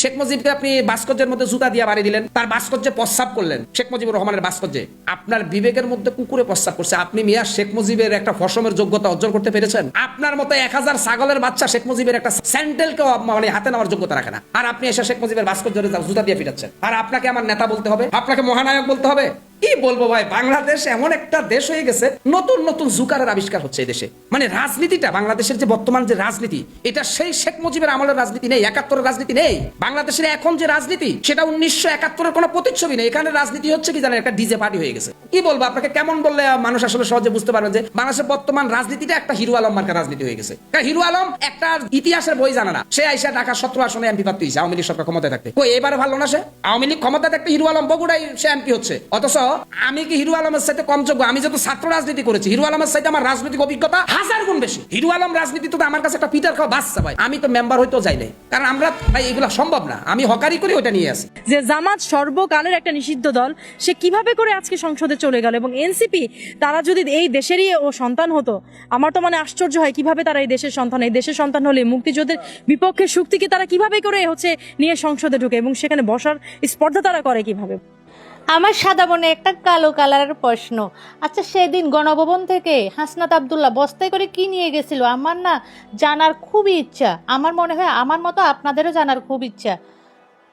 শেখ মুজিবকে আপনি ভাস্কর্যের মধ্যে জুতা দিয়ে বাড়ি দিলেন, তার ভাস্কর্যে প্রস্রাব করলেন, শেখ মুজিবুর রহমানের ভাস্কর্যে। আপনার বিবেকের মধ্যে কুকুরে প্রস্রাব করছে, আপনি মিয়া শেখ মুজিবের একটা ফসমের যোগ্যতা অর্জন করতে পেরেছেন? আপনার মতো 1000 ছাগলের বাচ্চা শেখ মুজিবের একটা স্যান্ডেলকে মানে হাতে নেওয়ার যোগ্যতা রাখে না, আর আপনি এসে শেখ মুজিবের ভাস্কর্যের জুতা দিয়ে ফিরাচ্ছেন। আর আপনাকে আমার নেতা বলতে হবে, আপনাকে মহানায়ক বলতে হবে? কি বলবো ভাই, বাংলাদেশ এমন একটা দেশ হয়ে গেছে, নতুন নতুন জুকারের আবিষ্কার হচ্ছে এই দেশে। মানে রাজনীতিটা, বাংলাদেশের যে বর্তমান যে রাজনীতি, এটা সেই শেখ মুজিবের আমলের রাজনীতি নেই, 71-এর রাজনীতি নেই। বাংলাদেশের এখন যে রাজনীতি, সেটা 1971-এর কোনো প্রতিচ্ছবি নেই। এখানে রাজনীতি হচ্ছে কি জানেন, একটা ডিজে পার্টি হয়ে গেছে। কি বলবো আপনাকে, কেমন বললে মানুষ আসলে সহজে বুঝতে পারবেন যে বাংলাদেশের বর্তমান রাজনীতিটা একটা হিরো আলম মার্কা রাজনীতি হয়ে গেছে। কারণ হিরো আলম একটা ইতিহাসের বই জানে না, সে আইসা ঢাকা 17 আসনে এমপি প্রার্থী হয়েছে আওয়ামী লীগ সরকার ক্ষমতায় থাকতে। কই এবারে ভালো না, সে আওয়ামী লীগ ক্ষমতা থাকতে হিরো আলম বগুড়ায় সে এমপি হচ্ছে। অথচ আমি কি হিরো আলমের সাথে কম যোগ্য? আমি যত ছাত্র রাজনীতি করেছি, হিরো আলমের সাথে আমার রাজনৈতিক অভিজ্ঞতা 1000 গুণ বেশি। হিরো আলম রাজনীতি তো আমার কাছে একটা পিটার খাওয়া বাচ্চা ভাই, আমি তো মেম্বার হইতেও যাই নাই, কারণ আমরা ভাই এগুলো সম্ভব না, আমি হকারি করে ওইটা নিয়ে আসি। যে জামাত সর্বকালের একটা নিষিদ্ধ দল, সে কিভাবে করে আজকে সংসদে চলে গেল? এবং এনসিপি তারা যদি এই দেশেরই ও সন্তান হতো, আমার তো মানে আশ্চর্য হয় কিভাবে তারা এই দেশের সন্তান। এই দেশের সন্তান হলে মুক্তিযুদ্ধের বিপক্ষে শক্তিকে তারা কিভাবে করে নিয়ে সংসদে ঢুকে এবং সেখানে বসার স্পর্ধা তারা করে কিভাবে? আমার সাদা বনে একটা কালো কালারের প্রশ্ন। আচ্ছা, সেদিন গণভবন থেকে হাসনাত আব্দুল্লাহ বস্তায় করে কি নিয়ে গেছিল? আমার না জানার খুবই ইচ্ছা। আমার মনে হয় আমার মতো আপনাদেরও জানার খুব ইচ্ছা।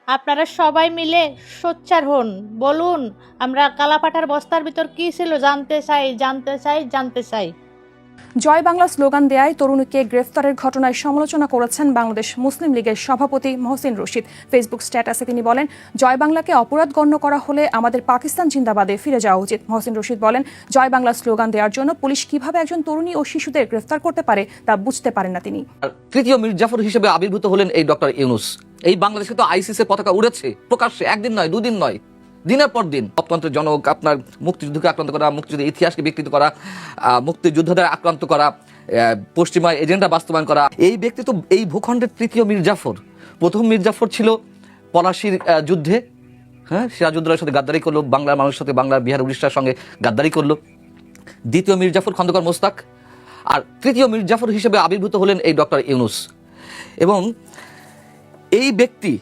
আপনারা সবাই মিলে সোচ্চার হন, বলুন আমরা কালাপাঠার বস্তার ভিতর কি ছিল, জানতে চাই, জানতে চাই, জানতে চাই। জয় বাংলা স্লোগান দেয়ায় তরুণীকে গ্রেফতারের ঘটনায় সমালোচনা করেছেন বাংলাদেশ মুসলিম লীগের সভাপতি মহসিন রশিদ। ফেসবুক স্ট্যাটাসে তিনি বলেন, জয় বাংলাকে অপরাধ গণ্য করা হলে আমাদের পাকিস্তান জিন্দাবাদে ফিরে যাওয়া উচিত। মহসিন রশিদ বলেন, জয় বাংলা স্লোগান দেওয়ার জন্য পুলিশ কিভাবে একজন তরুণী ও শিশুদের গ্রেফতার করতে পারে তা বুঝতে পারেন না তিনি। তৃতীয় মীর জাফর হিসেবে আবির্ভূত হলেন এই ডক্টর ইউনূস। এই বাংলাদেশে তো আইসিসির পতাকা উড়েছে প্রকাশ্যে, একদিন নয়, দুদিন নয়, দিনের পর দিন। গণতন্ত্রের জনক, আপনার মুক্তিযুদ্ধকে আক্রান্ত করা, মুক্তিযুদ্ধের ইতিহাসকে বিকৃত করা, মুক্তিযোদ্ধাদের আক্রান্ত করা, পশ্চিমা এজেন্ডা বাস্তবায়ন করা। এই ব্যক্তি তো এই ভূখণ্ডের তৃতীয় মীর জাফর। প্রথম মীর জাফর ছিল পলাশির যুদ্ধে, হ্যাঁ, সিরাজউদ্দৌলার সাথে গাদ্দারি করলো, বাংলার মানুষের সাথে, বাংলার, বিহার, উড়িষ্যার সঙ্গে গাদ্দারি করলো। দ্বিতীয় মীর জাফর খন্দকার মোস্তাক। আর তৃতীয় মীর জাফর হিসেবে আবির্ভূত হলেন এই ডক্টর ইউনূস। এবং এই ব্যক্তি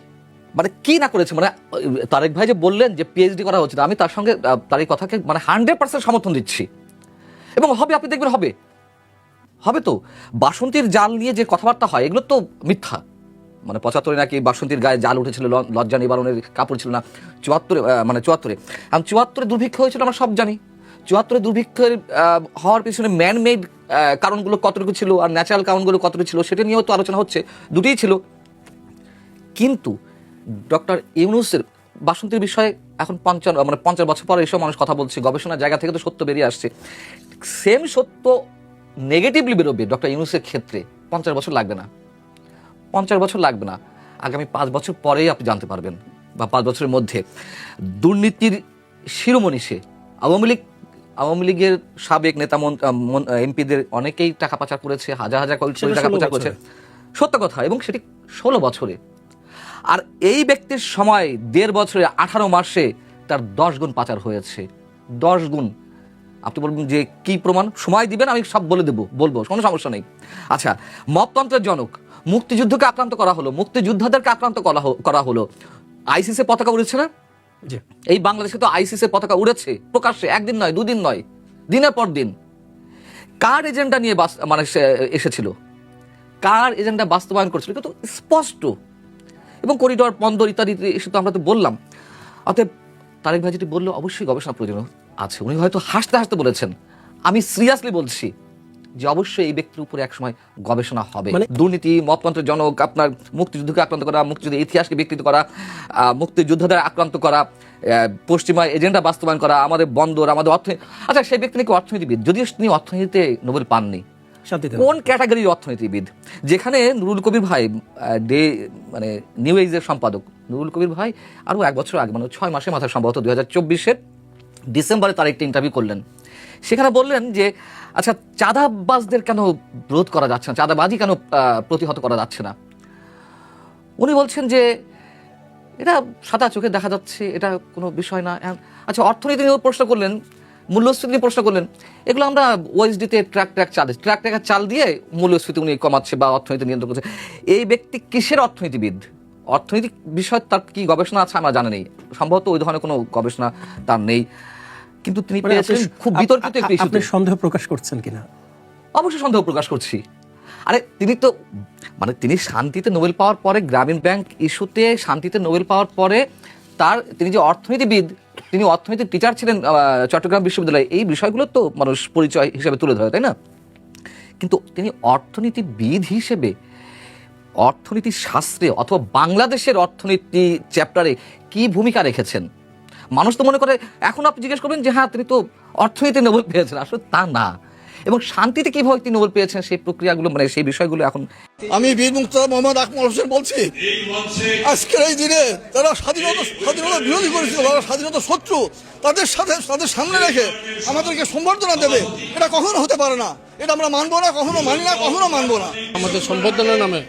মানে কি না করেছে, মানে তারেক ভাই যে বললেন যে পিএইচডি করা হচ্ছে, আমি তার সঙ্গে তার এই কথাকে মানে 100% সমর্থন দিচ্ছি। এবং হবে, আপনি দেখবেন হবে, হবে তো। বাসন্তীর জাল নিয়ে যে কথাবার্তা হয়, এগুলো তো মিথ্যা। মানে 75-এ নাকি বাসন্তীর গায়ে জাল উঠেছিল, লজ্জা নিবারণের কাপড় ছিল না। 74-এ আমি 74-এ দুর্ভিক্ষ হয়েছিল, আমরা সব জানি। 74-এ দুর্ভিক্ষের হওয়ার পিছনে ম্যান মেড কারণগুলো কতটুকু ছিল আর ন্যাচারাল কারণগুলো কতটুকু ছিল, সেটা নিয়েও তো আলোচনা হচ্ছে, দুটোই ছিল। কিন্তু ডক্টর ইউনূসের বাসন্তীর বিষয়ে এখন 50 বছর পরে এসব মানুষ কথা বলছে, গবেষণার জায়গা থেকে তো সত্য বেরিয়ে আসছে। সেম সত্য নেগেটিভলি বেরোবে ডক্টর ইউনূসের ক্ষেত্রে 50 বছর লাগবে না, 50 বছর লাগবে না, আগামী 5 বছর পরেই আপনি জানতে পারবেন, বা 5 বছরের মধ্যে। দুর্নীতির শিরোমণি সে। আওয়ামী লীগের সাবেক নেতা এমপিদের অনেকেই টাকা পাচার করেছে, হাজার হাজার কোটি টাকা পাচার করেছে, সত্য কথা, এবং সেটি 16 বছরে। আর এই ব্যক্তির সময় 1.5 বছরে 18 মাসে তার 10 গুণ পাচার হয়েছে, 10 গুণ। আপনি বলবেন যে কি প্রমাণ, সময় দিবেন, আমি সব বলবো, কোনো সমস্যা নেই। আচ্ছা, মপতন্ত্রের জনক, মুক্তিযুদ্ধকে আক্রান্ত করা হলো, মুক্তিযোদ্ধাদেরকে আক্রান্ত করা হলো, আইসিসি পতাকা উড়েছে না? এই বাংলাদেশে তো আইসিসি পতাকা উড়েছে প্রকাশ্যে, একদিন নয়, দুদিন নয়, দিনের পর দিন। কার এজেন্ডা নিয়ে মানে এসেছিল, কার এজেন্ডা বাস্তবায়ন করেছিল, এটা তো স্পষ্ট। এবং করিডোর, বন্দর ইত্যাদি এসে তো আমরা তো বললাম। অতএব তারেক ভাই যেটি বললো, অবশ্যই গবেষণা প্রয়োজন আছে। উনি হয়তো হাসতে হাসতে বলেছেন, আমি সিরিয়াসলি বলছি যে অবশ্যই এই ব্যক্তির উপরে একসময় গবেষণা হবে। দুর্নীতি, মপতন্ত্রের জনক, আপনার মুক্তিযুদ্ধকে আক্রান্ত করা, মুক্তিযুদ্ধের ইতিহাসকে বিকৃত করা, মুক্তিযোদ্ধাদের আক্রান্ত করা, পশ্চিমা এজেন্ডা বাস্তবায়ন করা, আমাদের বন্দর, আমাদের অর্থনীতি। আচ্ছা, সেই ব্যক্তি নাকি অর্থনীতিবিদ, যদিও তিনি অর্থনীতিতে নোবেল পাননি। কোন ক্যাটাগরির অর্থনীতিবিদ? যেখানে নুরুল কবির ভাই, মানে নিউ এজের সম্পাদক নুরুল কবির ভাই আরও 1 বছর আগে, মানে 6 মাসের মাথায় সম্ভবত 2024-এর ডিসেম্বরে তার একটি ইন্টারভিউ করলেন। সেখানে বললেন যে আচ্ছা, চাঁদাবাজদের কেন রোধ করা যাচ্ছে না, চাঁদাবাজি কেন প্রতিহত করা যাচ্ছে না? উনি বলছেন যে এটা সাদা চোখে দেখা যাচ্ছে, এটা কোনো বিষয় না। আচ্ছা, অর্থনীতি নিয়েও প্রশ্ন করলেন, মূল্যস্ফীতি নিয়ে প্রশ্ন করলেন। এগুলো আমরা ওএসডিতে ট্রাক চাল দিয়ে মূল্যস্ফীতি উনি কমাচ্ছে বা অর্থনীতি নিয়ন্ত্রণ করছে। এই ব্যক্তি কিসের অর্থনীতিবিদ? অর্থনৈতিক বিষয় তার কি গবেষণা আছে আমরা জানি নেই, সম্ভবত ওই ধরনের কোনো গবেষণা তার নেই, কিন্তু তিনি পেয়েছেন খুব বিতর্কিত একটি আপনি ইস্যুতে। সন্দেহ প্রকাশ করছেন কিনা? অবশ্যই সন্দেহ প্রকাশ করছি। আরে তিনি তো মানে তিনি শান্তিতে নোবেল পাওয়ার পরে, গ্রামীণ ব্যাংক ইস্যুতে শান্তিতে নোবেল পাওয়ার পরে তিনি যে অর্থনীতিবিদ, তিনি অর্থনীতির টিচার ছিলেন চট্টগ্রাম বিশ্ববিদ্যালয়ে, এই বিষয়গুলো তো মানুষ পরিচয় হিসেবে তুলে ধরে, তাই না? কিন্তু তিনি অর্থনীতিবিদ হিসেবে অর্থনীতি শাস্ত্রে অথবা বাংলাদেশের অর্থনীতি চ্যাপ্টারে কি ভূমিকা রেখেছেন? মানুষ তো মনে করে, এখন আপনি জিজ্ঞেস করবেন যে হ্যাঁ তিনি তো অর্থনীতি নোবেল পেয়েছেন, আসলে তা না। এবং শান্তিতে কিভাবে তিনি নোবেল পেয়েছেন সেই প্রক্রিয়াগুলো, মানে সেই বিষয়গুলো এখন আমি বীর মুক্তিযোদ্ধা মোহাম্মদ আকমল হোসেন বলছি। আজকের এই দিনে যারা স্বাধীনতা বিরোধী করেছিল, যারা স্বাধীনতা শত্রু, তাদের সামনে রেখে আমাদেরকে সম্বর্ধনা দেবে, এটা কখনো হতে পারে না। এটা আমরা মানবো না, কখনো মানি না, কখনো মানবো না। আমাদের সম্বর্ধনার নামে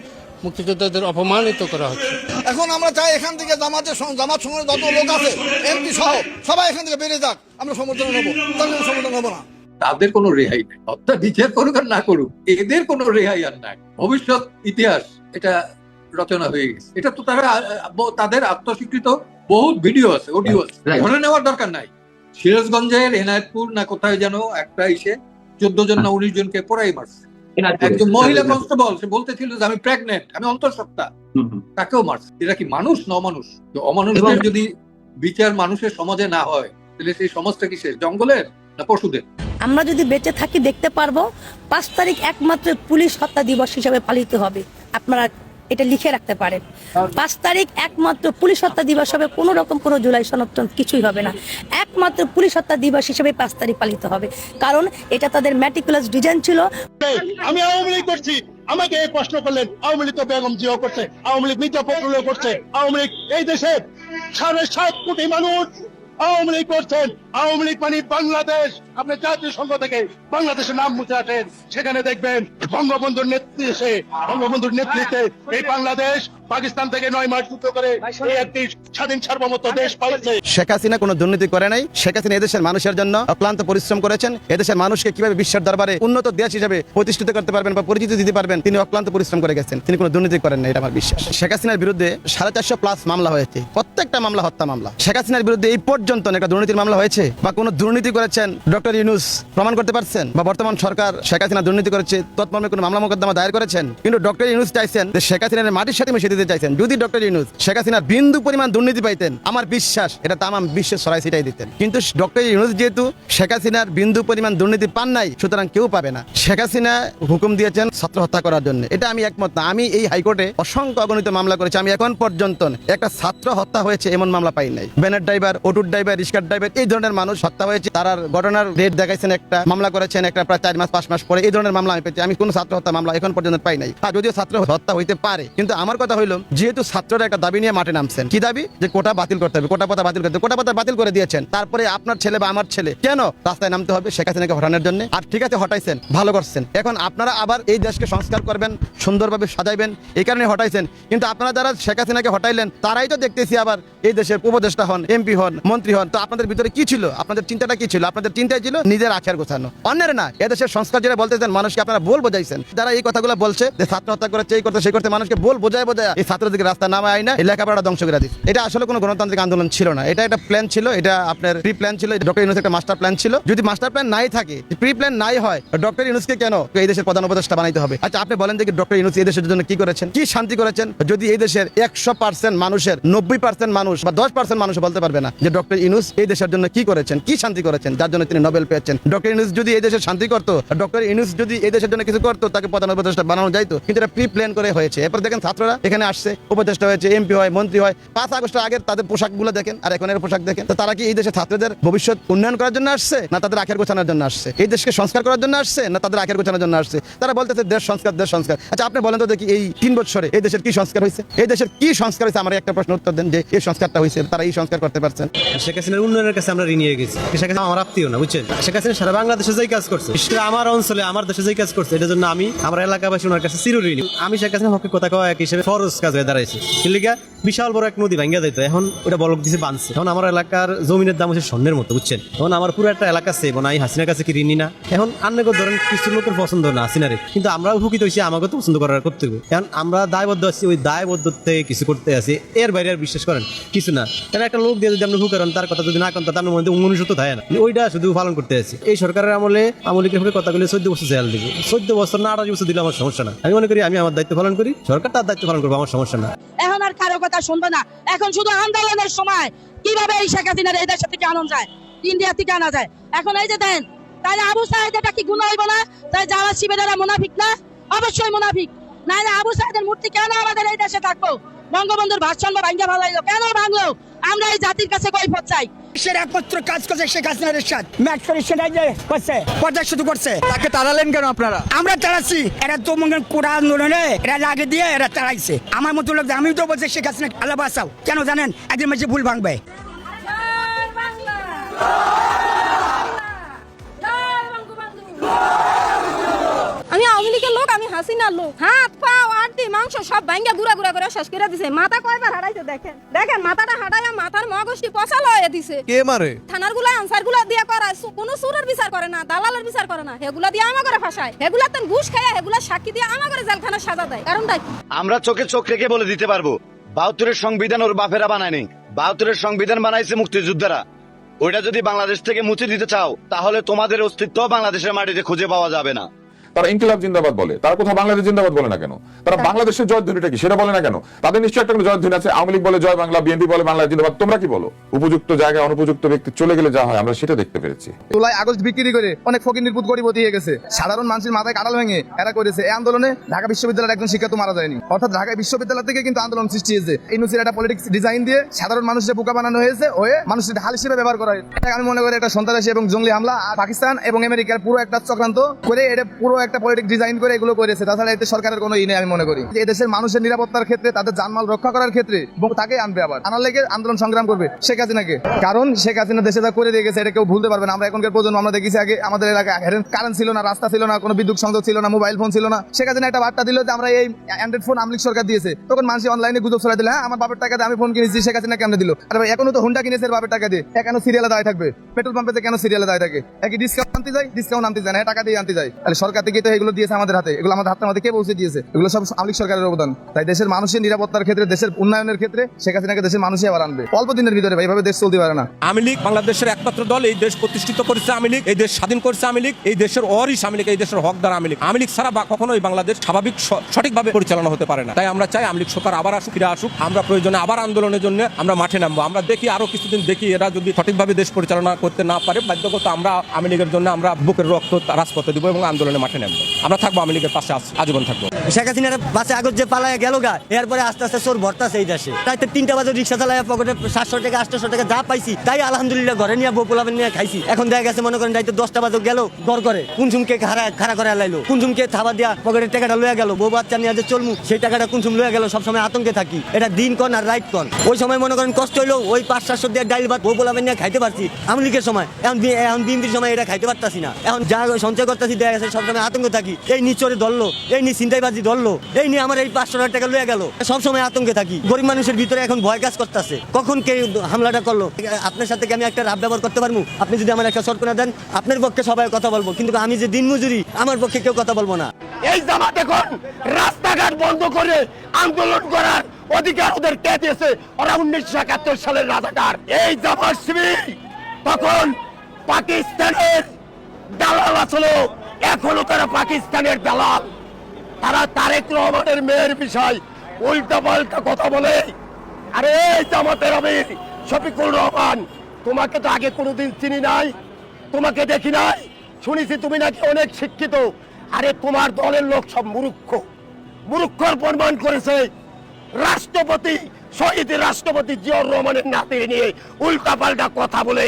মুক্তিযোদ্ধাদের অপমানিত করা হচ্ছে। এখন আমরা চাই এখান থেকে জামাত সঙ্গে যত লোক আছে, এমপি সহ সবাই এখান থেকে বেরিয়ে যাক, আমরা সমর্থন নেবো, তাদের সমর্থন নেবো না। তাদের কোনো রেহাই নাই, হত্যা বিচার করুক আর না করুক, এদের কোনো রেহাই আর নাই। ভবিষ্যৎ ইতিহাস এটা রচনা হয়ে গেছে। এটা তো তাদের আত্মস্বীকৃত বহুত ভিডিও আছে, অডিও আছে, ধরে নেওয়ার দরকার নাই। সিরাজগঞ্জের এনায়েতপুর না কোথায় যেন একটা এসে 14 জন না 19 জনকে পোড়াই মারছে। একজন মহিলা কনস্টেবল, সে বলতেছিল যে আমি প্রেগনেন্ট, আমি অন্তঃসত্ত্বা, তাকেও মারছে। এটা কি মানুষ না অমানুষ? অমানুষদের যদি বিচার মানুষের সমাজে না হয়, তাহলে সেই সমাজটা কি শেষ জঙ্গলের না পশুদের? আমরা যদি বেঁচে থাকি দেখতে পারবো 5 তারিখ একমাত্র পুলিশ হত্যা দিবস হিসেবে পালিত হবে। আপনারা এটা লিখে রাখতে পারেন, 5 তারিখ একমাত্র পুলিশ হত্যা দিবস হবে। কোনো রকম কোনো জুলাই সনদ কিছুই হবে না, একমাত্র পুলিশ হত্যা দিবস হিসেবে 5 তারিখ পালিত হবে, কারণ এটা তাদের ম্যাটিকুলাস ডিজাইন ছিল। আমি আওয়ামী লীগ করছি, আমাকে এই প্রশ্ন করলেন, আওয়ামী লীগ তো বেগম জিয়াও করছে, আওয়ামী লীগ মির্জা ফখরুলও করছে, আওয়ামী লীগ এই দেশের 7.5 কোটি মানুষ আওয়ামী লীগ করছেন। আওয়ামী লীগ মানে বাংলাদেশ। আপনি জাতীয় সংঘ থেকে বাংলাদেশের নাম মুছে আসেন, সেখানে দেখবেন বঙ্গবন্ধুর নেতৃত্বে এই বাংলাদেশ পাকিস্তান থেকে 9 মাস যুদ্ধ করে এই একটি স্বাধীন সার্বভৌমত্ব দেশ পাইছে। শেখ হাসিনা কোনো দুর্নীতি করে নাই। শেখ হাসিনা এদেশের মানুষের জন্য অক্লান্ত পরিশ্রম করেছেন। এদেশের মানুষকে কিভাবে বিশ্বের দরবারে উন্নত দেশ হিসেবে প্রতিষ্ঠিত করতে পারবেন বা পরিচিতি দিতে পারবেন, তিনি অক্লান্ত পরিশ্রম করে গেছেন। তিনি কোনো দুর্নীতি করেন না, এটা আমার বিশ্বাস। শেখ হাসিনার বিরুদ্ধে 450+ মামলা হয়েছে, প্রত্যেকটা মামলা হত্যা মামলা। শেখ হাসিনার বিরুদ্ধে এই পর্যন্ত একটা দুর্নীতির মামলা হয়েছে বা কোনো দুর্নীতি করেছেন ডক্টর ইউনূস প্রমাণ করতে পারছেন, বা বর্তমান সরকার শেখ হাসিনা দুর্নীতি করেছে তৎমর্মে কোনো মামলা মোকদ্দমা দায়ের করেছেন? কিন্তু ডক্টর ইউনূস চাইছেন যে শেখ হাসিনার মাটির সাথে মিশিয়ে দিতে চাইছেন। যদি ডক্টর ইউনূস শেখ হাসিনার বিন্দু পরিমাণ দুর্নীতি পাইতেন, আমার বিশ্বাস এটা তামাম বিশ্বে ছড়াই ছিটাই দিতেন। কিন্তু ডক্টর ইউনূস যেহেতু শেখ হাসিনার বিন্দু পরিমাণ দুর্নীতি পান নাই, সুতরাং কেউ পাবে না। শেখ হাসিনা হুকুম দিয়েছেন ছাত্র হত্যা করার জন্য, এটা আমি একমত না। আমি এই হাইকোর্টে অসংখ্য অগণিত মামলা করেছি, আমি এখন পর্যন্ত একটা ছাত্র হত্যা হয়েছে এমন মামলা পাই নাই। ব্যানের ড্রাইভার, অটোর ড্রাইভার, রিক্সার ড্রাইভার, এই ধরনের মানুষ হত্যা হয়েছে। তার ঘটনার রেট দেখাইছেন, একটা মামলা করেছেন একটা প্রায় 4 মাস 5 মাস পরে। এই ধরনের মামলা আমি পেয়েছি, আমি কোনো ছাত্র হত্যা মামলা এখন পর্যন্ত পাই নাই। যদিও ছাত্র হত্যা হইতে পারে, কিন্তু আমার কথা হইল যেহেতু ছাত্ররা একটা দাবি নিয়ে মাঠে নামছেন, কি দাবি? যে কোটা বাতিল করতে হবে, কোটা পাতা বাতিল করতে হবে। কোটা পাতা বাতিল করে দিয়েছেন, তারপরে আপনার ছেলে বা আমার ছেলে কেন রাস্তায় নামতে হবে শেখ হাসিনাকে হটানোর জন্য? আর ঠিক আছে হটাইছেন, ভালো করছেন, এখন আপনারা আবার এই দেশকে সংস্কার করবেন, সুন্দরভাবে সাজাইবেন, এই কারণে হটাইছেন। কিন্তু আপনারা যারা শেখ হাসিনাকে হটাইলেন, তারাই তো দেখতেছি আবার এই দেশের উপদেষ্টা হন, এমপি হন, মন্ত্রী হন। তো আপনাদের ভিতরে কি ছিল? আপনাদের চিন্তাটা কি ছিল? আপনাদের চিন্তাই ছিল নিজের আখের গোছানো, অন্যের না। এদেশের সংস্কার যারা বলতেছেন, মানুষকে আপনারা বল বোঝাইছেন। যারা এই কথাগুলো বলছে যে ছাত্র হত্যা করেছে, এই করতে সেই করতে, মানুষকে বল বোঝায় এই ছাত্রদেরকে রাস্তা নামায় আয় না, এই লেখাপড়াটা ধ্বংস করে দিচ্ছে। এটা আসলে কোনো গণতান্ত্রিক আন্দোলন ছিল না, এটা একটা প্ল্যান ছিল, এটা আপনার প্রি প্ল্যান ছিল। ডক্টর ইউনূস একটা মাস্টার প্ল্যান ছিল। যদি মাস্টার প্ল্যান নাই থাকে, প্রি প্ল্যান নাই হয়, ডক্টর ইউনূসকে কেন এই দেশের প্রধান উপদেষ্টা বানাইতে হবে? আচ্ছা আপনি বলেন যে ডক্টর ইউনূস এই দেশের জন্য কি করেছেন, কি শান্তি করেছেন? যদি এই দেশের 100% মানুষের 90% মানুষ বা 10% মানুষ বলতে পারবে না যে ডক্টর ইউনূস এই দেশের জন্য কি করেছেন, কি শান্তি করেছেন, যার জন্য তিনি নোবেল পেয়েছেন। ডক্টর ইউনূস যদি এই দেশের শান্তি করতো, ডক্টর ইউনূস যদি এই দেশের জন্য কিছু করতো, তাকে প্রধান উপদেষ্টা বানানো যাইতো। কিন্তু এটা প্রি প্ল্যান করে হয়েছে। এরপর দেখেন ছাত্ররা এখানে আসছে, উপদেষ্টা হয়েছে, এমপি হয়, মন্ত্রী হয়। 5 আগস্টের আগের তাদের পোশাকগুলো দেখেন আর এখনের পোশাক দেখেন। তো তারা কি এই দেশের ছাত্রদের ভবিষ্যৎ উন্নয়ন করার জন্য আসছে, না তাদের আখের গোছানোর জন্য আসছে? এই দেশকে সংস্কার করার জন্য আসছে, না তাদের আখের গোছানোর জন্য আসছে? তারা বলতেছে দেশ সংস্কার, দেশ সংস্কার। আচ্ছা আপনি বলেন তো দেখি এই 3 বছরে এই দেশের কি সংস্কার হয়েছে? এই দেশের কি সংস্কার হয়েছে? আমার একটা প্রশ্ন উত্তর দেন যে এই সংস্কারটা হয়েছে, তারা এই সংস্কার করতে পারছেন? শেখ হাসিনার উন্নয়নের কাছে আমরা ঋণী হয়ে গেছি। শেখ হাসিনা আমার আত্মীয় না, বুঝছেন? শেখ হাসিনা সারা বাংলাদেশে যেই কাজ করছে, বিশেষ করে আমার অঞ্চলে আমার দেশে যেই কাজ করছে, এটার জন্য আমি আমার এলাকাবাসী ওনার কাছে চিরঋণী। আমি শেখ হাসিনার পক্ষে কথা কওয়া এক হিসেবে ফরজ সহজ কাজ হয়ে দাঁড়াইছে কিলিগা বিশাল বড় এক নদী ভাঙ্গা যাইতো, এখন ওটা বলক দিছে বানছে। এখন আমার এলাকার জমিনের দাম হচ্ছে স্বর্ণের মতো, বুঝছেন? এখন আমার পুরো একটা এলাকা সেব নাই, হাসিনার কাছে কি ঋণী না। এখন আন্নাকে ধরেন কিছু লোকের পছন্দ না হাসিনারে, কিন্তু আমরা উপকৃত হয়েছি, আমাকে তো পছন্দ করার করতে হবে। এখন আমরা দায়বদ্ধ আছি, ওই দায়বদ্ধ থেকে কিছু করতে আছি, এর বাইরে আর বিশ্বাস করেন কিছু না। এটা একটা লোক দিয়ে যদি আপনি হুকারেন, তার কথা যদি না করেন, তার মধ্যে মনুষ্যত্ব থাকে না, ওইটা শুধু পালন করতে আছি। এই সরকারের আমলে আমলিকের হয়ে কথাগুলো 14 বছর জেল দিব, 14 বছর না 28 বছর দিলে আমার সমস্যা না। আমি মনে করি আমি আমার দায়িত্ব পালন করি, সরকার তার দায়িত্ব পালন করবো, আমার সমস্যা না। এখন আর কারো কথা শুনবে না, এখন শুধু আন্দোলনের সময় কিভাবে এই শেখ হাসিনার এই দেশ থেকে আনা যায়, ইন্ডিয়া থেকে আনা যায়। এখন এই যে দেন, তাহলে আবু সাহেদ এটা কি গুনাহ হইব না? তাই যারা শিবিরেরা মুনাফিক না? অবশ্যই মুনাফিক। নাইলে আবু সাহেদের মূর্তি কেন আমাদের এই দেশে থাকবো? বঙ্গবন্ধুর ভাষণ ভাঙ্গা ভালাইলো, কেন ভাঙলো? আমরা এই জাতির কাছে কৈফিয়ত চাই। দেশের একমাত্র কাজ করছে শেখ হাসিনার এরশাদ, ম্যাচ করে সেটাই যে করছে, পর্যায় শুধু করছে। তাকে তাড়ালেন কেন আপনারা? আমরা তাড়াচ্ছি, এরা তো মনে কোরআন আন্দোলনে এরা লাগে দিয়ে এরা তাড়াইছে। আমার মতো লোক, আমি তো বলছি শেখ হাসিনা আল্লাহ বাঁচাও, কেন জানেন? একদিন মাঝে ভুল ভাঙবে। আমি আওয়ামী লীগের লোক, আমি হাসিনার লোক। হাত পাও আটটি মাংস সব ভাঙ্গা গুড়া গুড়া করে শেষ করে দিছে। মাথা কয়বার হারাইছে দেখেন, দেখেন মাথাটা হারাইয়া মাথার মগজটি পচালো হয়ে দিছে। কে মারে? থানার গুলা আনসার গুলা দিয়ে করায়, কোনো সুরের বিচার করে না, দালালের বিচার করে না, হেগুলা দিয়ে আমা করে ফাঁসায়, হেগুলা তেন ঘুষ খায়, হেগুলা সাক্ষী দিয়ে আমা করে জেলখানা সাজা দেয়। কারণটা কি? আমরা চোখে চোখ রেখে বলে দিতে পারবো, 72-এর সংবিধান ওর বাপেরা বানায়নি, 72-এর সংবিধান বানাইছে মুক্তিযোদ্ধারা। ওইটা যদি বাংলাদেশ থেকে মুছে দিতে চাও, তাহলে তোমাদের অস্তিত্ব বাংলাদেশের মাটিতে খুঁজে পাওয়া যাবে না। তারা ইনকিলাব জিন্দাবাদ বলে, তারা কোথাও বাংলাদেশ জিন্দাবাদ বলে না কেন? তারা বাংলাদেশের জয়ধ্বনিটা কি সেটা বলে না কেন? তাদের নিশ্চয়ই একটা জয়ধ্বনি আছে। আওয়ামী লীগ বলে জয় বাংলা, বিএনপি বলে বাংলাদেশ জিন্দাবাদ। তোমরা কি বলো? উপযুক্ত জায়গায় অনুপযুক্ত ব্যক্তি চলে গেলে যা হয় আমরা সেটা দেখতে পেরেছি। জুলাই আগস্ট বিক্রি করে অনেক ফকির নির্বুত গরিবতী হয়ে গেছে, সাধারণ মানুষের মাথায় কাঁঠাল ভেঙে এরা করেছে। এই আন্দোলনে ঢাকা বিশ্ববিদ্যালয়ের একজন শিক্ষার্থী মারা যায়নি, অর্থাৎ ঢাকা বিশ্ববিদ্যালয় থেকে কিন্তু আন্দোলন সৃষ্টি হয়েছে। এই নুসির একটা পলিটিক্স ডিজাইন দিয়ে সাধারণ মানুষের বোকা বানানো হয়েছে, হয়ে মানুষের ঢাল হিসেবে ব্যবহার করা হয়েছে। আমি মনে করি এটা সন্ত্রাসী এবং জঙ্গলি হামলা, আর পাকিস্তান এবং আমেরিকার পুরো একটা চক্রান্ত করে এটা পুরো একটা পলিটিক্স ডিজাইন করে এগুলো করেছে। তাছাড়া এতে সরকারের কোনো ই নেই। আমি মনে করি এই দেশের মানুষের নিরাপত্তার ক্ষেত্রে, তাদের জানমাল রক্ষা করার ক্ষেত্রে, এবং তাকে আনবে, আবার আনার লেগে আন্দোলন সংগ্রাম করবে শেখ হাসিনাকে। কারণ শেখ হাসিনা দেশে যা করে দিয়ে গেছে এটা কেউ ভুলতে পারবে না। আমরা এখনকার প্রজন্ম আমরা দেখেছি, আগে আমাদের এলাকায় কারেন্ট ছিল না, রাস্তা ছিল না, কোনো বিদ্যুৎ সংযোগ ছিল না, মোবাইল ফোন ছিল না। শেখ হাসিনা একটা বার্তা দিল যে আমরা এই অ্যান্ড্রয়েড ফোন আমলিক সরকার দিয়েছে, তখন মানুষ অনলাইনে গুজব ছড়াই দিল, হ্যাঁ আমার বাপের টাকা দিয়ে আমি ফোন কিনেছি, শেখ হাসিনা কেন দিল? আর এখনো তো হুন্ডা কিনেছে বাপের টাকা দিয়ে, কেন সিরিয়ালে দাঁড়িয়ে থাকবে? পেট্রোল পাম্পে কেন সিরিয়ালে দাঁড়িয়ে থাকে? একই ডিসকাউন্ট আনতে যায়, ডিসকাউন্ট আনতে যায় না, টাকা দিয়ে আনতে যায়। তাহলে সরকার থেকে তো এগুলো দিয়েছে আমাদের হাতে, এগুলো আমাদের হাতের মধ্যে কে পৌঁছে দিয়েছে? এগুলো সব আমলিক সরকারের অবদান। তাই দেশের মানুষের নিরাপত্তার ক্ষেত্রে, দেশের উন্নয়নের ক্ষেত্রে শেখ হাসিনাকে দেশের মানুষই আবার আনবে। অল্প দিনের ভিতরে এইভাবে দেশ চলতে পারে না। আওয়ামী লীগ বাংলাদেশের একমাত্র দল, এই দেশ প্রতিষ্ঠিত করেছে আওয়ামী লীগ, এই দেশ স্বাধীন করেছে আওয়ামী লীগ, এই দেশের ওয়ারিশ আওয়ামী লীগ, এই দেশের হকদার আওয়ামী লীগ। আওয়ামী লীগ ছাড়া কখনোই বাংলাদেশ স্বাভাবিক সঠিকভাবে পরিচালনা হতে পারে না। তাই আমরা চাই আওয়ামী লীগ সরকার আবার আসুক, ফিরে আসুক। আমরা প্রয়োজনে আবার আন্দোলনের জন্য আমরা মাঠে নামবো। আমরা দেখি আরো কিছুদিন দেখি, এরা যদি সঠিকভাবে দেশ পরিচালনা করতে না পারে, বাধ্যগত আমরা আওয়ামী লীগের জন্য আমরা বুকের রক্ত রাজপথে দিব এবং আন্দোলনে মাঠে নামবো। আমরা থাকবো আওয়ামী লীগের পাশে, আজীবন থাকবো। শেখ হাসিনার বাসে আগত যে পালায় গেল গা, এরপরে আস্তে আস্তে চোর ভর্তাছে এই দেশে। রাতে 3টা বাজে রিক্সা চালায় পকেটে 700 টাকা 800 টাকা যা পাইছি তাই আলহামদুলিল্লাহ ঘরে নিয়ে বপুলাবেন নিয়ে খাইছি। এখন দেখা গেছে মনে করেন রাতে 10টা বাজে গেল ঘর করে কুনসুমকে খাড়া করে লাইলো, কুনসুমকে থাবা দিয়া পকেটের টাকাটা লয়ে গেল, বউ বাচ্চা নিয়ে যে চলমু সেই টাকাটা কুনসুম লয়ে গেল। সবসময় আতঙ্কে থাকি, এটা দিন কন আর রাইট কন। ওই সময় মনে করেন কষ্ট হইলো, ওই 500-700 দিয়ে ডাইল ভাত বপুলাবেন নিয়ে খাইতে পারছি আওয়ামী লীগের সময়। এখন বিএনপির সময় এটা খাইতে পারতাছি না। এখন যা সঞ্চয় করতেছি দেখা গেছে সবসময় আতঙ্ক থাকি, এই নিচরে ধরলো, এই নিয়ে ছিনতাইবাজি ধরলো, এই নিয়ে আমার এই 500 টাকা লয়ে গেল, সবসময় আতঙ্কে থাকি। গরিব মানুষের ভিতরে এখন ভয় কাজ করতেছে, কখন কে হামলাটা করলো। আপনার সাথে কি আমি একটা রাব ব্যবহার করতে পারবো? আপনি যদি আমার একটা শর্ত না দেন, আপনার পক্ষে সবাই কথা বলবো, কিন্তু আমি যে দিন মজুরি, আমার পক্ষে কেউ কথা বলবো না। এই জামাত এখন রাস্তাঘাট বন্ধ করে আন্দোলন করার অধিকার ওদের কে দিয়েছে? ওরা 1971 সালের রাজাকার। এই জামাত শিবির তখন পাকিস্তানের দালাল আসলো, এখনো তারা পাকিস্তানের দালাল। তারা তারেক রহমানের মেয়ের বিষয় উল্টা পাল্টা কথা বলে। আরে জামাতের আমির শফিকুর রহমান, তোমাকে তো আগে কোনোদিন চিনি নাই, তোমাকে দেখি নাই, শুনেছি তুমি নাকি অনেক শিক্ষিত। আরে তোমার দলের লোক সব মূর্খর প্রমাণ করেছে। রাষ্ট্রপতি, শহীদ রাষ্ট্রপতি জিয়াউর রহমানের নাতি নিয়ে উল্টা পাল্টা কথা বলে।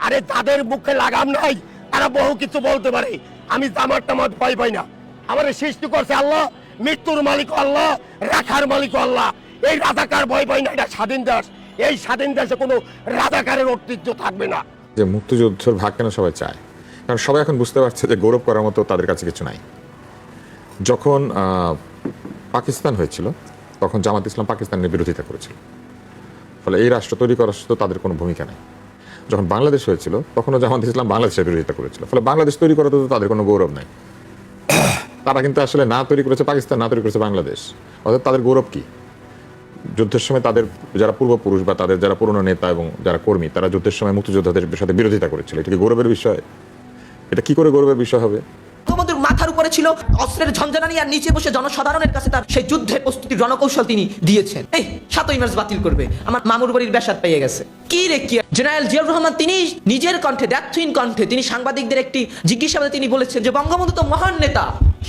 আরে তাদের মুখে লাগাম নাই, তারা বহু কিছু বলতে পারে। আমি জামাত টামাত ভয় পাই না। আমার সৃষ্টি করছে আল্লাহ, মৃত্যুর মালিক আল্লাহ, রাখার মালিক আল্লাহ। এই রাজাকার ভয় পাই না, এটা স্বাধীন দেশ। এই স্বাধীন দেশে কোনো রাজাকারের ঐতিহ্য থাকবে না। যে মুক্তিযুদ্ধের ভাগ কেন সবাই চায়? কারণ সবাই এখন বুঝতে পারছে যে গৌরব করার মতো তাদের কাছে কিছু নাই। যখন পাকিস্তান হয়েছিল তখন জামাত ইসলাম পাকিস্তানের বিরোধিতা করেছিল। ফলে এই রাষ্ট্র তৈরি করার তো তাদের কোনো ভূমিকা নেই। যখন বাংলাদেশ হয়েছিল তখনও জামাত ইসলাম বাংলাদেশের বিরোধিতা করেছিল। ফলে বাংলাদেশ তৈরি করাতে তো তাদের কোনো গৌরব নেই। তারা কিন্তু আসলে না তৈরি করেছে পাকিস্তান, না তৈরি করেছে বাংলাদেশ। অর্থাৎ তাদের গৌরব কি? যুদ্ধের সময় তাদের যারা পূর্বপুরুষ বা তাদের যারা পুরনো নেতা এবং যারা কর্মী, তারা যুদ্ধের সময় মুক্তিযোদ্ধাদের সাথে বিরোধিতা করেছিল। এটা কি গৌরবের বিষয়? এটা কি করে গৌরবের বিষয় হবে? বঙ্গবন্ধুর মাথার উপরে ছিল অস্ত্রের ঝঞ্ঝানি, আর নিচে বসে জনসাধারণের কাছে তার সেই যুদ্ধের প্রস্তুতির রণকৌশল তিনি দিয়েছেন। এই 7ই মার্চ বাতিল করবে, আমার মামুর বাড়ির বেসাদ পেয়ে গেছে। কি রে কি? জেনারেল জিয়াউর রহমান তিনি নিজের কণ্ঠে, দ্ব্যর্থহীন কণ্ঠে তিনি সাংবাদিকদের একটি জিজ্ঞাসাবাদে তিনি বলেছেন যে বঙ্গবন্ধু তো মহান নেতা,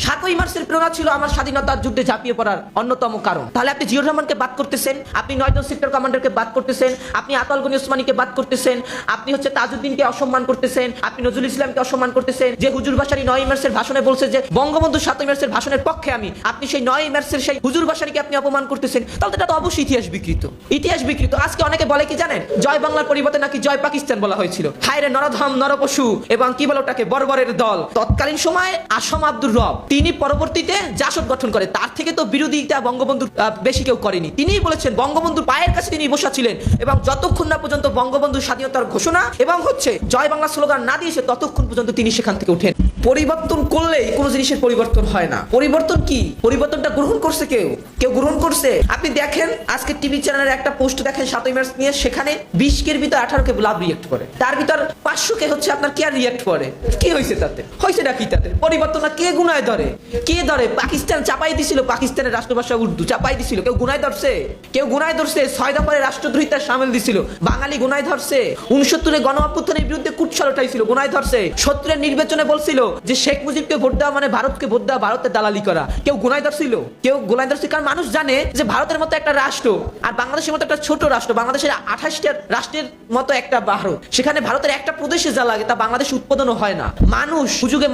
7ই মার্চের প্রেরণা ছিল আমার স্বাধীনতার যুদ্ধে ঝাঁপিয়ে পড়ার অন্যতম কারণ। তাহলে আপনি জিয়াউর রহমানকে বাদ করতেছেন, আপনি 9জন সেক্টর কমান্ডারকে বাদ করতেছেন, আপনি আতাল গনি ওসমানীকে বাদ করতেছেন, আপনি হচ্ছে তাজউদ্দিনকে অসম্মান করতেছেন, আপনি নজরুল ইসলামকে অসম্মান করতেছেন, যে হুজুর বাসারি 9ই মার্চের ভাষণে বলছে যে বঙ্গবন্ধু 7ই মার্চের ভাষণের পক্ষে আমি, আপনি সেই 9ই মার্চের সেই হুজুর বাসারিকে আপনি অপমান করতেছেন। তাহলে এটা তো অবশ্যই ইতিহাস বিকৃত। ইতিহাস বিকৃত। আজকে অনেকে বলে কি জানেন, জয় বাংলার পরিবর্তে নাকি জয় পাকিস্তান বলা হয়েছিল। হায়রে নরধম নরপশু এবং কি বলে ওটাকে বর্বরের দল। তৎকালীন সময়ে আসম আব্দুর রব তিনি পরবর্তীতে জাসদ গঠন করে, তার থেকে তো বিরোধিতা বঙ্গবন্ধুর বেশি কেউ করেনি। তিনিই বলেছেন বঙ্গবন্ধুর পায়ের কাছে তিনি বসা ছিলেন এবং যতক্ষণ না পর্যন্ত বঙ্গবন্ধুর স্বাধীনতার ঘোষণা এবং হচ্ছে জয় বাংলা স্লোগান না দিয়েছে ততক্ষণ পর্যন্ত তিনি সেখান থেকে ওঠেন। পরিবর্তন করলেই কোনো জিনিসের পরিবর্তন হয় না। পরিবর্তন কি? পরিবর্তনটা গ্রহণ করছে কেউ গ্রহণ করছে। আপনি দেখেন আজকে টিভি চ্যানেলের একটা পোস্ট দেখেন 7ই মার্চ নিয়ে, সেখানে 20 কের ভিতর 18 কে লাভ রিয়েক্ট করে, তার ভিতর 500 কে হচ্ছে আপনার কেয়ার রিয়েক্ট করে। কি হয়েছে তাতে? হয়েছে নাকি তাতে? পরিবর্তনটা কে গুনায় ধরে? কে ধরে? পাকিস্তান চাপাই দিছিল, পাকিস্তানের রাষ্ট্রভাষা উর্দু চাপাই দিছিল, কেউ গুনায় ধরছে? কেউ গুনায় ধরছে 6 দফারে রাষ্ট্রদ্রোহিতা সামিল দিছিল, বাঙালি গুনায় ধরছে। 69 গণ অভ্যুত্থানের বিরুদ্ধে কুৎসা উঠাইছিল, গুনায় ধরছে। 70 নির্বাচনে বলছিল যে শেখ মুজিবকে ভোট দেওয়া মানে ভারতকে ভোট দেওয়া, ভারতের দালালি করা, কেউ গুনায় ধরছিল? কেউ গুনায় ধরছে? কারণ মানুষ জানে যে ভারতের মতো একটা রাষ্ট্র আর বাংলাদেশের মতো একটা ছোট রাষ্ট্র, বাংলাদেশের 28টা রাষ্ট্রের মতো একটা ভারত, সেখানে ভারতের একটা প্রদেশে যা লাগে তা বাংলাদেশ উৎপাদনও হয় না। মানুষ সুযোগে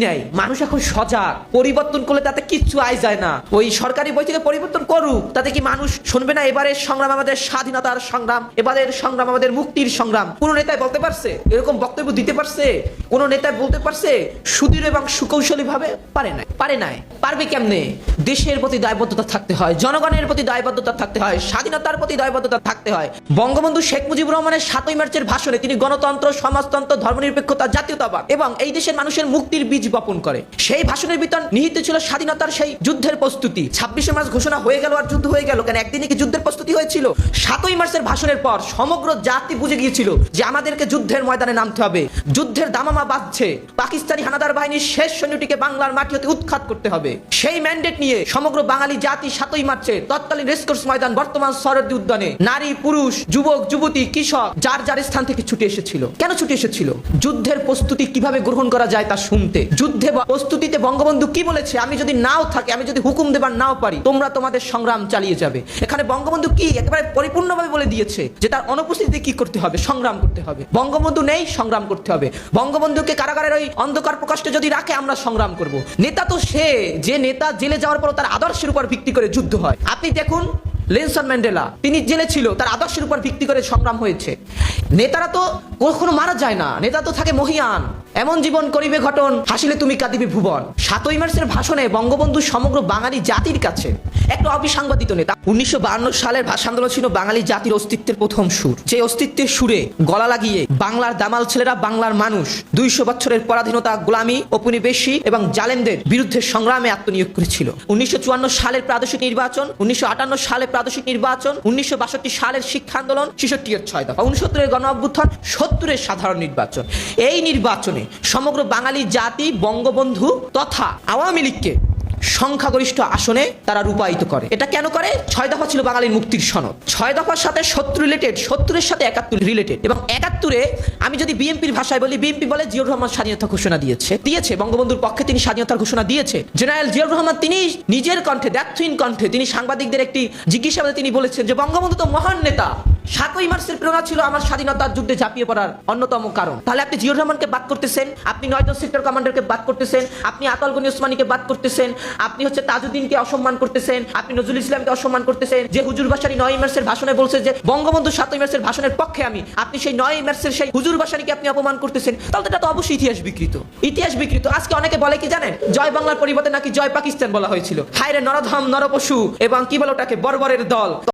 নেয়, মানুষ এখন সজাগ। পরিবর্তন করলে তাতে কিচ্ছু আয় যায় না। ওই সরকারি বই থেকে পরিবর্তন করুক, তাতে কি মানুষ শুনবে না? এবারের সংগ্রাম আমাদের স্বাধীনতার সংগ্রাম, এবারের সংগ্রাম আমাদের মুক্তির সংগ্রাম। কোন নেতায় বলতে পারছে? এরকম বক্তব্য দিতে পারছে? কোন নেতায় বলতে পারছে সুদৃঢ় এবং সুকৌশলী ভাবে? পারে নাই। পারবে কেমনে? দেশের প্রতি দায়বদ্ধতা থাকতে হয়, জনগণের প্রতি দায়বদ্ধতা থাকতে হয়, স্বাধীনতার প্রতি দায়বদ্ধতা থাকতে হয়। বঙ্গবন্ধু শেখ মুজিবুর রহমানের 7ই মার্চের ভাষণে তিনি গণতন্ত্র, সমাজতন্ত্র, ধর্মনিরপেক্ষতা, জাতীয়তাবাদ এবং এই দেশের মানুষের মুক্তির বীজ বপন করে। সেই ভাষণের ভিতর নিহিত ছিল স্বাধীনতার সেই যুদ্ধের প্রস্তুতি। 26শে মার্চ ঘোষণা হয়ে গেল আর যুদ্ধ হয়ে গেল কেন? একদিনে কি যুদ্ধের প্রস্তুতি হয়েছিল? 7ই মার্চের ভাষণের পর সমগ্র জাতি বুঝে গিয়েছিল যে আমাদেরকে যুদ্ধের ময়দানে নামতে হবে। যুদ্ধের দামামা বাজছে, পাকিস্তানি হানাদার বাহিনীর শেষ সৈন্যটিকে বাংলার মাটি হতে উৎখাত করতে হবে। সেই ম্যান্ডেট নিয়ে সমগ্র বাঙালি জাতি 7ই মার্চে তৎকালীন রেসকোর্স ময়দান, বর্তমান সরদি উদ্যানে নারী, পুরুষ, যুবক, যুবতী, কৃষক যার যার স্থান থেকে ছুটে এসেছিল। কেন ছুটে এসেছিল? যুদ্ধের প্রস্তুতি কিভাবে গ্রহণ করা যায় তা শুনতে। যুদ্ধে প্রস্তুতিতে বঙ্গবন্ধু কি বলেছে? আমি যদি নাও থাকি, আমি যদি হুকুম দেবার নাও পারি, তোমরা তোমাদের সংগ্রাম চালিয়ে যাবে। এখানে বঙ্গবন্ধু কি একেবারে পরিপূর্ণভাবে বলে দিয়েছে যে তার অনুপস্থিতিতে কি করতে হবে? সংগ্রাম করতে হবে। বঙ্গবন্ধু নেই, সংগ্রাম করতে হবে। বঙ্গবন্ধুকে কারাগারের ওই অন্ধকার প্রকোষ্ঠে যদি রাখে, আমরা সংগ্রাম করব। নেতা তো সে যে নেতা জেলে যাওয়ার পর তার আদর্শের উপর ভিত্তি করে যুদ্ধ হয়। আপনি দেখুন নেলসন ম্যান্ডেলা, তিনি জেলে ছিল, তার আদর্শের উপর ভিত্তি করে সংগ্রাম হয়েছে। নেতারা তো কখনো মারা যায় না, নেতা তো থাকে মহিয়ান। এমন জীবন করিবে ঘটন, হাসিলে তুমি কাঁদিবে ভুবন। 7ই মার্চের ভাষণে বঙ্গবন্ধু সমগ্র বাঙালি জাতির কাছে একটা অবিসংবাদিত নেতা। 1952 সালের ভাষা আন্দোলন ছিল বাঙালি জাতির অস্তিত্বের প্রথম সুর। যে অস্তিত্বের সুরে গলা লাগিয়ে বাংলার দামাল ছেলেরা, বাংলার মানুষ 200 বছরের পরাধীনতা, গোলামি, ঔপনিবেশিক এবং জালেমদের বিরুদ্ধে সংগ্রামে আত্মনিয়োগ করেছিল। 1954 সালের প্রাদেশিক নির্বাচন, 1958 সালের প্রাদেশিক নির্বাচন, 1962 সালের শিক্ষা আন্দোলন, 66 6 দফা, 69 গণ অভ্যুত্থান, 70 সাধারণ নির্বাচন। এই নির্বাচনে সমগ্র বাঙালি জাতি বঙ্গবন্ধু তথা আওয়ামী লীগকে সংখ্যাগরিষ্ঠ আসনে তারা রূপায়িত করে। এটা কেন করে? 6 দফা ছিল বাঙালির মুক্তির সনদ। 6 দফার সাথে 70 রিলেটেড, 70-এর সাথে 71 রিলেটেড। এবং 71-এ আমি যদি বিএনপির ভাষায় বলি, বিএনপি বলে জিয়াউর রহমান স্বাধীনতা ঘোষণা দিয়েছে বঙ্গবন্ধুর পক্ষে তিনি স্বাধীনতার ঘোষণা দিয়েছে। জেনারেল জিয়াউর রহমান তিনি নিজের কণ্ঠে, দ্ব্যর্থহীন কণ্ঠে তিনি সাংবাদিকদের একটি জিজ্ঞাসাবাদে তিনি বলেছেন যে বঙ্গবন্ধু তো মহান নেতা, 7ই মার্চের প্রেরণা ছিল আমার স্বাধীনতার যুদ্ধে ঝাঁপিয়ে পড়ার অন্যতম কারণ। তাহলে আপনি জিয়াউর রহমানকে বাদ করতেছেন, আপনি 9 সেক্টর কমান্ডারকে বাদ করতেছেন, আপনি আতাল গনি ওসমানীকে বাদ করতেছেন, আপনি হচ্ছে তাজউদ্দিনকে অসম্মান করতেছেন, আপনি নজরুল ইসলামকে অসম্মান করতেছেন, যে হুজুর বাসারি 9 মার্চের ভাষণে বলছে যে বঙ্গবন্ধু 7ই মার্চের ভাষণের পক্ষে আমি, আপনি সেই 9 মার্চের সেই হুজুর বাসারিকে আপনি অপমান করতেছেন। তাহলে এটা তো অবশ্যই ইতিহাস বিকৃত। ইতিহাস বিকৃত। আজকে অনেকে বলে কি জানেন, জয় বাংলার পরিবর্তে নাকি জয় পাকিস্তান বলা হয়েছিল। হায়রে নরধম নরপশু এবং কি বলে ওটাকে বর্বরের দল।